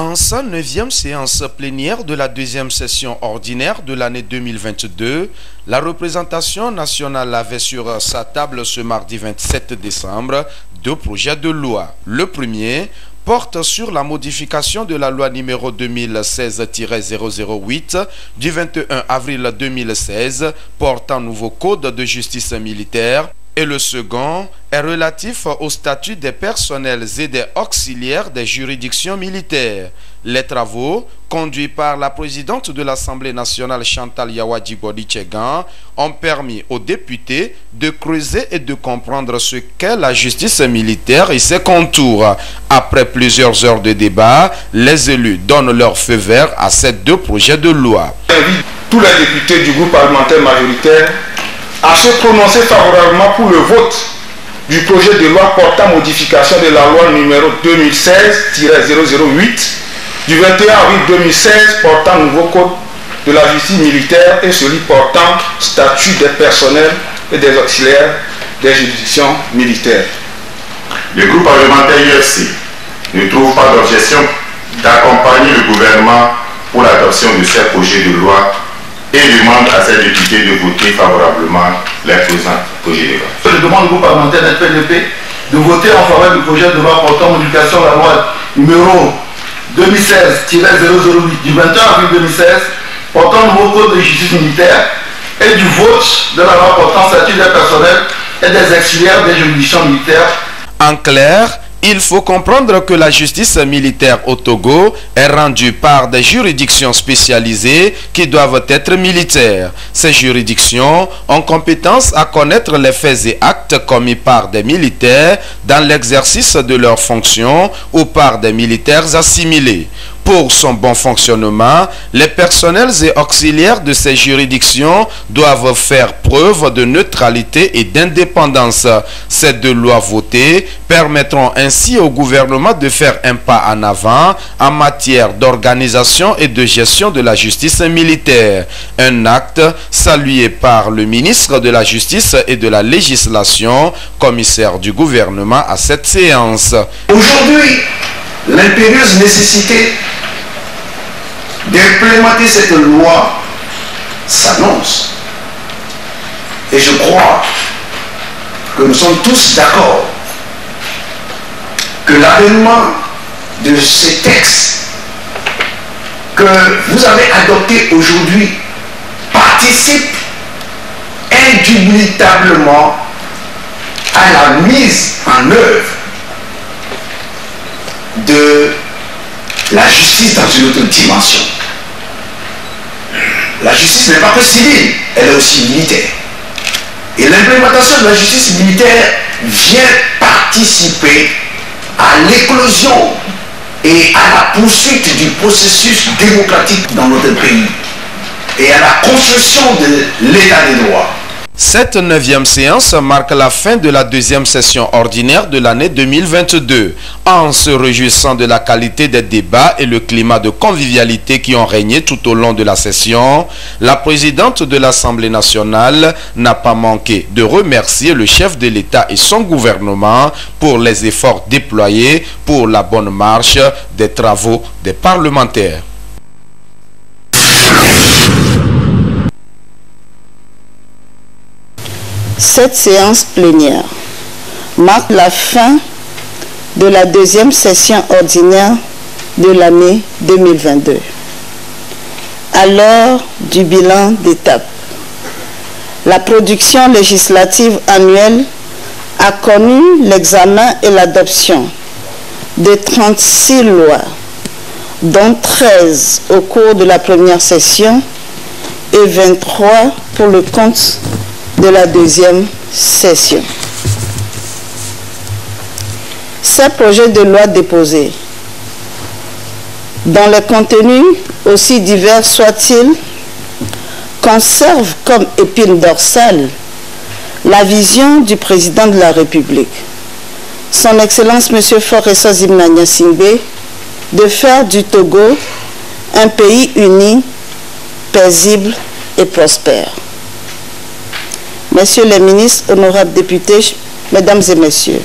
En sa 9e séance plénière de la 2e session ordinaire de l'année 2022, la représentation nationale avait sur sa table ce mardi 27 décembre 2 projets de loi. Le premier porte sur la modification de la loi numéro 2016-008 du 21 avril 2016 portant nouveau code de justice militaire. Et le second est relatif au statut des personnels et des auxiliaires des juridictions militaires. Les travaux, conduits par la présidente de l'Assemblée nationale Chantal Yawadji Bodi-Tchegan, ont permis aux députés de creuser et de comprendre ce qu'est la justice militaire et ses contours. Après plusieurs heures de débat, les élus donnent leur feu vert à ces 2 projets de loi. J'invite tous les députés du groupe parlementaire majoritaire à se prononcer favorablement pour le vote du projet de loi portant modification de la loi numéro 2016-008 du 21 avril 2016 portant nouveau code de la justice militaire et celui portant statut des personnels et des auxiliaires des juridictions militaires. Le groupe parlementaire UFC ne trouve pas d'objection d'accompagner le gouvernement pour l'adoption de ces projets de loi et demande à ces députés de voter favorablement les présents projets de loi. Je demande au groupe parlementaire de PLP de voter en faveur du projet de loi portant modification de la loi numéro 2016-008 du 21 avril 2016 portant nouveau code de justice militaire et du vote de la loi portant statut des personnels et des auxiliaires des juridictions militaires. En clair, il faut comprendre que la justice militaire au Togo est rendue par des juridictions spécialisées qui doivent être militaires. Ces juridictions ont compétence à connaître les faits et actes commis par des militaires dans l'exercice de leurs fonctions ou par des militaires assimilés. Pour son bon fonctionnement, les personnels et auxiliaires de ces juridictions doivent faire preuve de neutralité et d'indépendance. Ces 2 lois votées permettront ainsi au gouvernement de faire un pas en avant en matière d'organisation et de gestion de la justice militaire. Un acte salué par le ministre de la Justice et de la Législation, commissaire du gouvernement à cette séance. Aujourd'hui, l'impérieuse nécessité d'implémenter cette loi s'annonce. Et je crois que nous sommes tous d'accord que l'avènement de ces textes que vous avez adoptés aujourd'hui participe indubitablement à la mise en œuvre de la justice dans une autre dimension. La justice n'est pas que civile, elle est aussi militaire. Et l'implémentation de la justice militaire vient participer à l'éclosion et à la poursuite du processus démocratique dans notre pays et à la construction de l'état des droits. Cette 9e séance marque la fin de la 2e session ordinaire de l'année 2022. En se réjouissant de la qualité des débats et le climat de convivialité qui ont régné tout au long de la session, la présidente de l'Assemblée nationale n'a pas manqué de remercier le chef de l'État et son gouvernement pour les efforts déployés pour la bonne marche des travaux des parlementaires. Cette séance plénière marque la fin de la 2e session ordinaire de l'année 2022. À l'heure du bilan d'étape, la production législative annuelle a connu l'examen et l'adoption de 36 lois, dont 13 au cours de la première session et 23 pour le compte de la 2e session. Ces projets de loi déposés, dont les contenus, aussi divers soient-ils, conservent comme épine dorsale la vision du président de la République, son Excellence M. Faure Zimna Singbe, de faire du Togo un pays uni, paisible et prospère. Messieurs les ministres, honorables députés, mesdames et messieurs,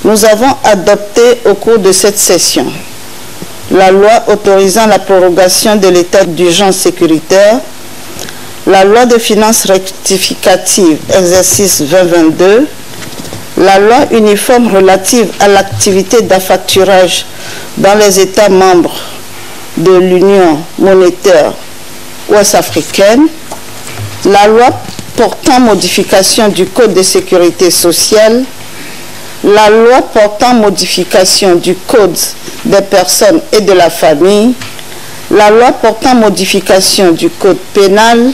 nous avons adopté au cours de cette session la loi autorisant la prorogation de l'état d'urgence sécuritaire, la loi de finances rectificative exercice 2022, la loi uniforme relative à l'activité d'affacturage dans les États membres de l'Union monétaire ouest-africaine, la loi portant modification du Code de sécurité sociale, la loi portant modification du Code des personnes et de la famille, la loi portant modification du Code pénal,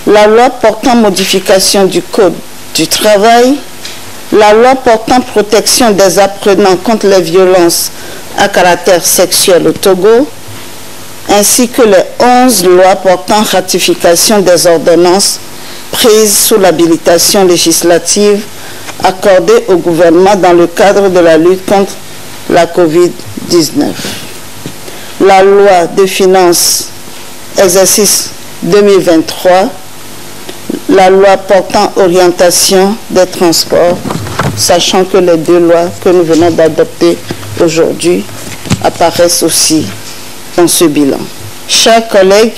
la loi portant modification du Code du travail, la loi portant protection des apprenants contre les violences à caractère sexuel au Togo, ainsi que les 11 lois portant ratification des ordonnances prises sous l'habilitation législative accordée au gouvernement dans le cadre de la lutte contre la COVID-19. La loi de finances exercice 2023, la loi portant orientation des transports, sachant que les deux lois que nous venons d'adopter aujourd'hui apparaissent aussi dans ce bilan. Chers collègues,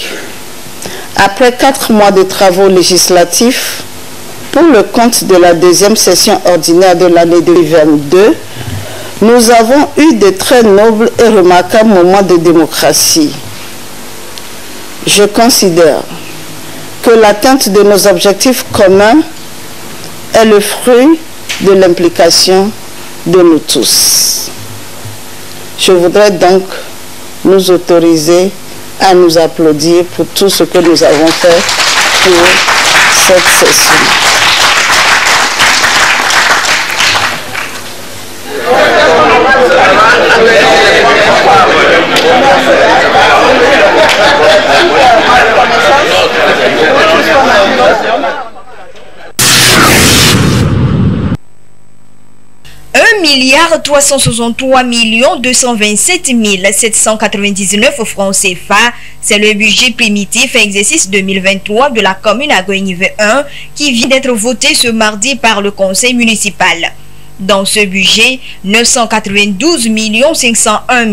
après 4 mois de travaux législatifs, pour le compte de la deuxième session ordinaire de l'année 2022, nous avons eu de très nobles et remarquables moments de démocratie. Je considère que l'atteinte de nos objectifs communs est le fruit de l'implication de nous tous. Je voudrais donc nous autoriser à nous applaudir pour tout ce que nous avons fait pour cette session. « 363 227 799 francs CFA, c'est le budget primitif exercice 2023 de la commune Agoignive 1 qui vient d'être voté ce mardi par le conseil municipal. Dans ce budget, 992 501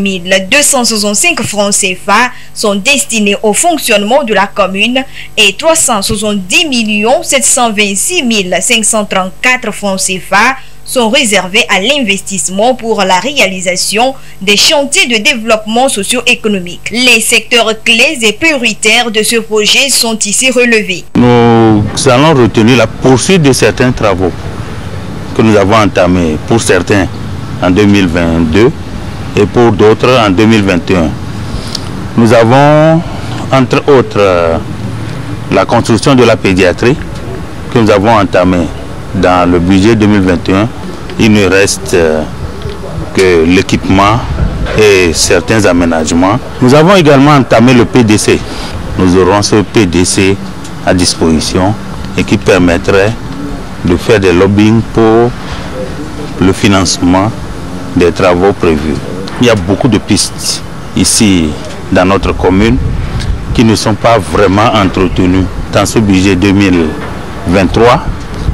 265 francs CFA sont destinés au fonctionnement de la commune et 370 726 534 francs CFA sont réservés à l'investissement pour la réalisation des chantiers de développement socio-économique. Les secteurs clés et prioritaires de ce projet sont ici relevés. Nous allons retenir la poursuite de certains travaux que nous avons entamés, pour certains en 2022 et pour d'autres en 2021. Nous avons, entre autres, la construction de la pédiatrie que nous avons entamée dans le budget 2021. Il ne reste que l'équipement et certains aménagements. Nous avons également entamé le PDC. Nous aurons ce PDC à disposition et qui permettrait de faire des lobbying pour le financement des travaux prévus. Il y a beaucoup de pistes ici dans notre commune qui ne sont pas vraiment entretenues. Dans ce budget 2023,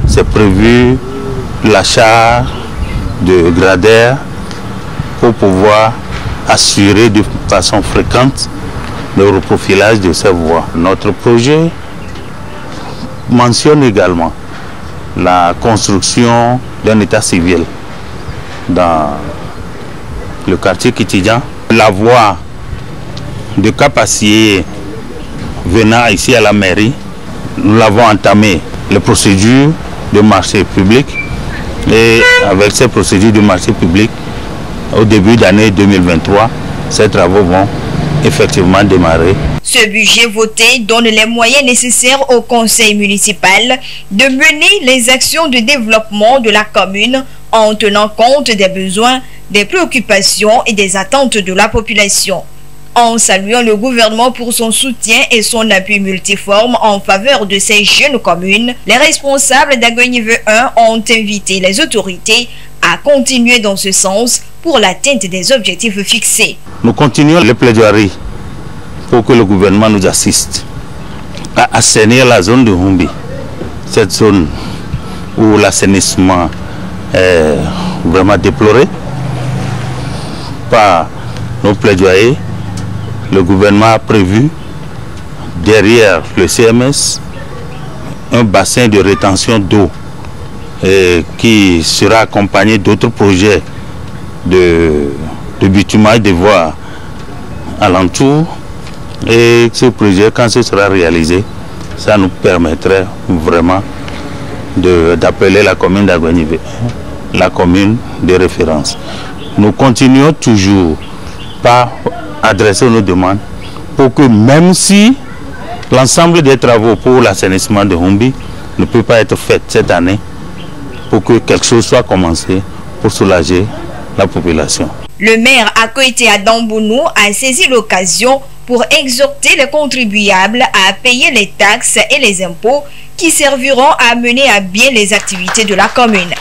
c'est prévu l'achat de gradères pour pouvoir assurer de façon fréquente le reprofilage de ces voies. Notre projet mentionne également la construction d'un état civil dans le quartier Kitidian. La voie de Cap-Acier venant ici à la mairie, nous l'avons entamé. Les procédures de marché public et avec ces procédures de marché public, au début d'année 2023, ces travaux vont effectivement démarrer. Ce budget voté donne les moyens nécessaires au conseil municipal de mener les actions de développement de la commune en tenant compte des besoins, des préoccupations et des attentes de la population. En saluant le gouvernement pour son soutien et son appui multiforme en faveur de ces jeunes communes, les responsables d'Agoignive 1 ont invité les autorités à continuer dans ce sens pour l'atteinte des objectifs fixés. Nous continuons les plaidoiries pour que le gouvernement nous assiste à assainir la zone de Humbi, cette zone où l'assainissement est vraiment déploré par nos plaidoyers, le gouvernement a prévu derrière le CMS un bassin de rétention d'eau qui sera accompagné d'autres projets de bitumage des voies alentour. Et ce projet, quand ce sera réalisé, ça nous permettrait vraiment d'appeler la commune d'Aguenivé la commune de référence. Nous continuons toujours par adresser nos demandes pour que même si l'ensemble des travaux pour l'assainissement de Humbi ne peut pas être fait cette année, pour que quelque chose soit commencé pour soulager la population. Le maire Akoité Adambounou a saisi l'occasion pour exhorter les contribuables à payer les taxes et les impôts qui serviront à mener à bien les activités de la commune.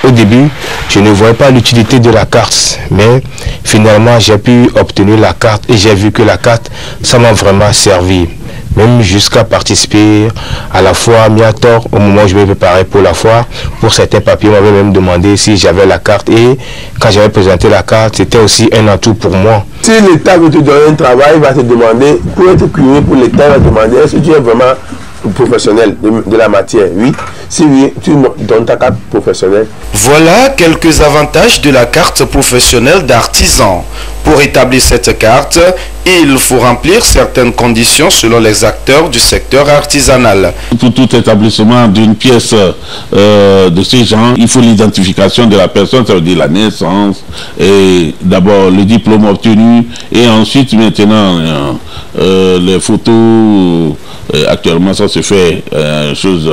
Au début, je ne voyais pas l'utilité de la carte, mais finalement j'ai pu obtenir la carte et j'ai vu que la carte, ça m'a vraiment servi. Même jusqu'à participer à la foire Miator, au moment où je me préparais pour la foire, pour certains papiers, on m'avait même demandé si j'avais la carte, et quand j'avais présenté la carte, c'était aussi un atout pour moi. Si l'État veut te donner un travail, il va te demander, pour être curieux pour l'État, il va te demander est-ce que tu es vraiment professionnel de la matière. Oui, si oui, tu donnes ta carte professionnelle. Voilà quelques avantages de la carte professionnelle d'artisan. Pour établir cette carte, il faut remplir certaines conditions selon les acteurs du secteur artisanal. Pour tout établissement d'une pièce de ces gens, il faut l'identification de la personne, ça veut dire la naissance, et d'abord le diplôme obtenu, et ensuite maintenant les photos. Actuellement, ça se fait chose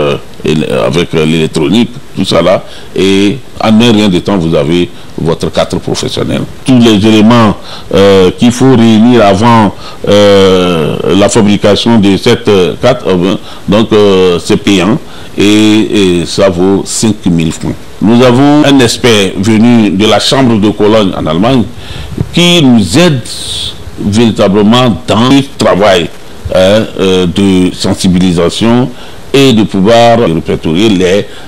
avec l'électronique, tout ça là, et en un rien de temps, vous avez votre carte professionnelle. Tous les éléments qu'il faut réunir avant la fabrication de cette carte, donc c'est payant, et ça vaut 5 000 francs. Nous avons un expert venu de la Chambre de Cologne en Allemagne qui nous aide véritablement dans le travail de sensibilisation et de pouvoir répertorier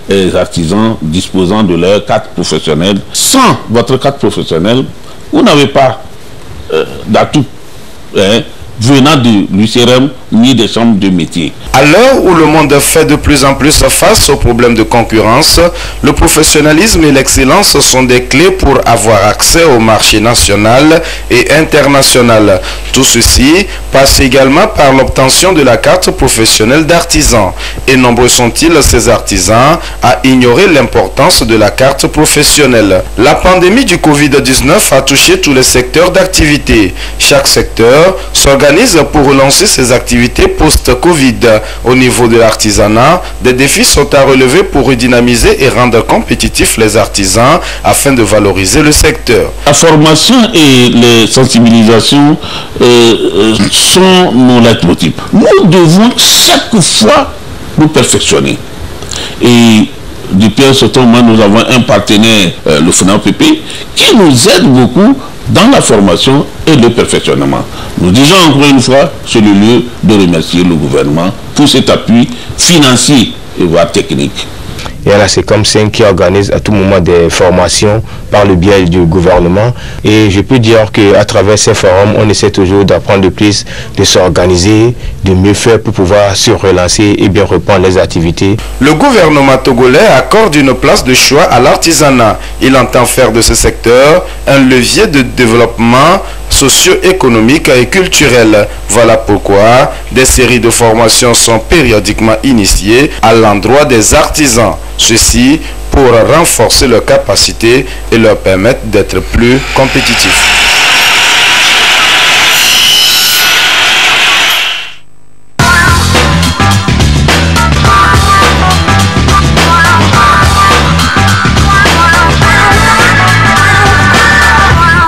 les artisans disposant de leur carte professionnelle. Sans votre carte professionnelle, vous n'avez pas d'atout venant de l'UCRM ni des chambres de métier. À l'heure où le monde fait de plus en plus face aux problèmes de concurrence, le professionnalisme et l'excellence sont des clés pour avoir accès au marché national et international. Tout ceci passe également par l'obtention de la carte professionnelle d'artisan. Et nombreux sont-ils ces artisans à ignorer l'importance de la carte professionnelle. La pandémie du Covid-19 a touché tous les secteurs d'activité. Chaque secteur s'organise pour relancer ses activités post-Covid. Au niveau de l'artisanat, des défis sont à relever pour redynamiser et rendre compétitifs les artisans afin de valoriser le secteur. La formation et les sensibilisations sont nos leitmotifs. Nous devons chaque fois nous perfectionner. Et depuis un certain moment, nous avons un partenaire, le FNAPP, qui nous aide beaucoup dans la formation et le perfectionnement. Nous disons encore une fois, c'est le lieu de remercier le gouvernement pour cet appui financier et voire technique. Et là, c'est comme ça qui organise à tout moment des formations par le biais du gouvernement. Et je peux dire qu'à travers ces forums, on essaie toujours d'apprendre de plus, de s'organiser, de mieux faire pour pouvoir se relancer et bien reprendre les activités. Le gouvernement togolais accorde une place de choix à l'artisanat. Il entend faire de ce secteur un levier de développement socio-économique et culturel. Voilà pourquoi des séries de formations sont périodiquement initiées à l'endroit des artisans. Ceci pour renforcer leurs capacités et leur permettre d'être plus compétitifs.